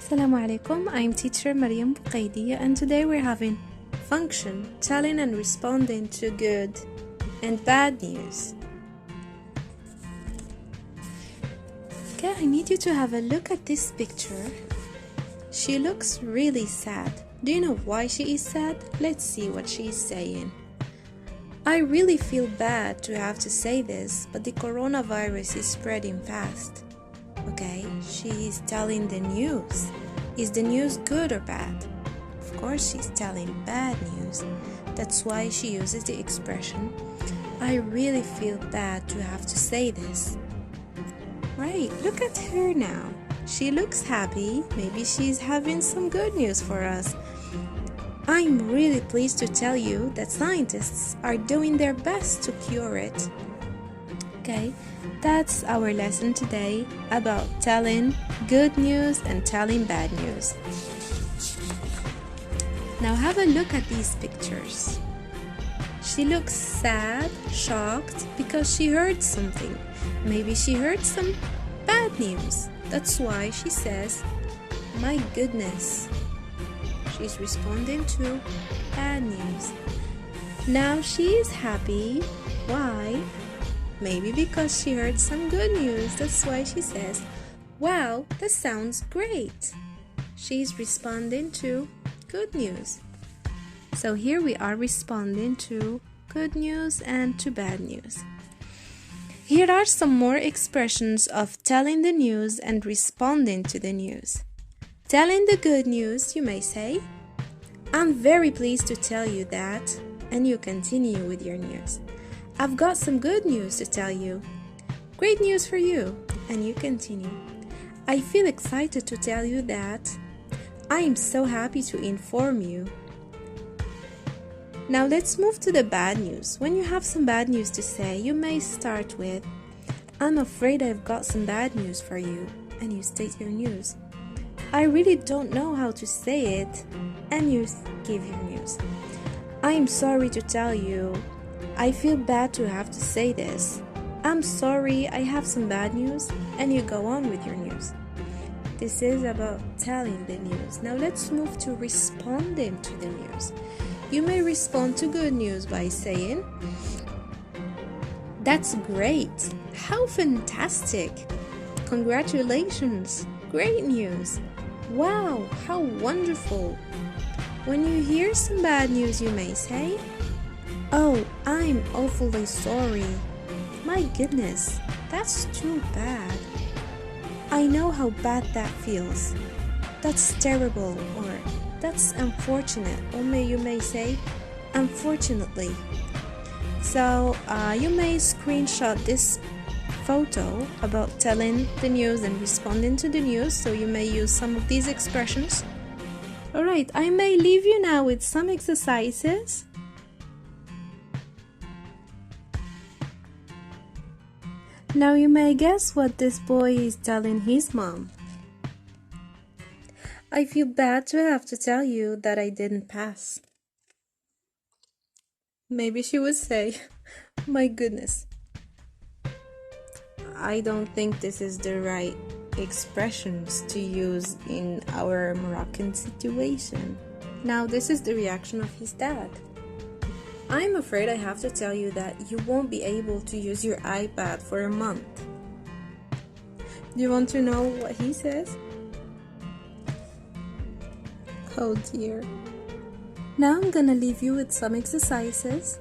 Assalamu alaikum, I'm teacher Maryam Buqaydiya and today we're having function, telling and responding to good and bad news. Okay, I need you to have a look at this picture. She looks really sad. Do you know why she is sad? Let's see what she is saying. I really feel bad to have to say this, but the coronavirus is spreading fast. Okay, she is telling the news. Is the news good or bad? Of course, she's telling bad news. That's why she uses the expression, I really feel bad to have to say this. Right, look at her now. She looks happy. Maybe she's having some good news for us. I'm really pleased to tell you that scientists are doing their best to cure it. Okay, that's our lesson today about telling good news and telling bad news. Now have a look at these pictures. She looks sad, shocked because she heard something. Maybe she heard some bad news. That's why she says, my goodness. She's responding to bad news. Now she is happy. Why? Maybe because she heard some good news. That's why she says, wow, that sounds great. She's responding to good news. So here we are responding to good news and to bad news. Here are some more expressions of telling the news and responding to the news. Telling the good news, you may say, I'm very pleased to tell you that, and you continue with your news. I've got some good news to tell you. Great news for you, and you continue. I feel excited to tell you that. I am so happy to inform you. Now let's move to the bad news. When you have some bad news to say, you may start with, I'm afraid I've got some bad news for you, and you state your news. I really don't know how to say it, and you give your news. I am sorry to tell you. I feel bad to have to say this. I'm sorry, I have some bad news, and you go on with your news. This is about telling the news. Now let's move to responding to the news. You may respond to good news by saying, that's great. How fantastic. Congratulations. Great news. Wow, how wonderful. When you hear some bad news, you may say, oh, I'm awfully sorry. My goodness, that's too bad. I know how bad that feels. That's terrible, or that's unfortunate, or you may say, unfortunately. So you may screenshot this photo about telling the news and responding to the news, so you may use some of these expressions. Alright, I may leave you now with some exercises. Now you may guess what this boy is telling his mom. I feel bad to have to tell you that I didn't pass. Maybe she would say, my goodness. I don't think this is the right expressions to use in our Moroccan situation. Now this is the reaction of his dad. I'm afraid I have to tell you that you won't be able to use your iPad for a month. Do you want to know what he says? Oh dear. Now I'm gonna leave you with some exercises.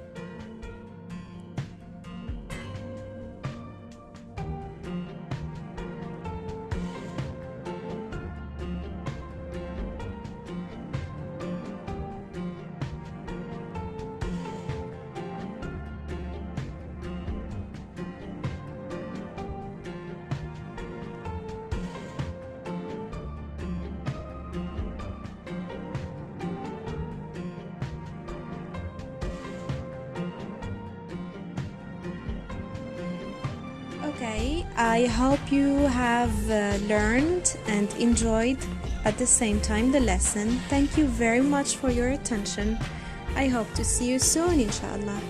Okay, I hope you have learned and enjoyed at the same time the lesson. Thank you very much for your attention. I hope to see you soon, inshallah.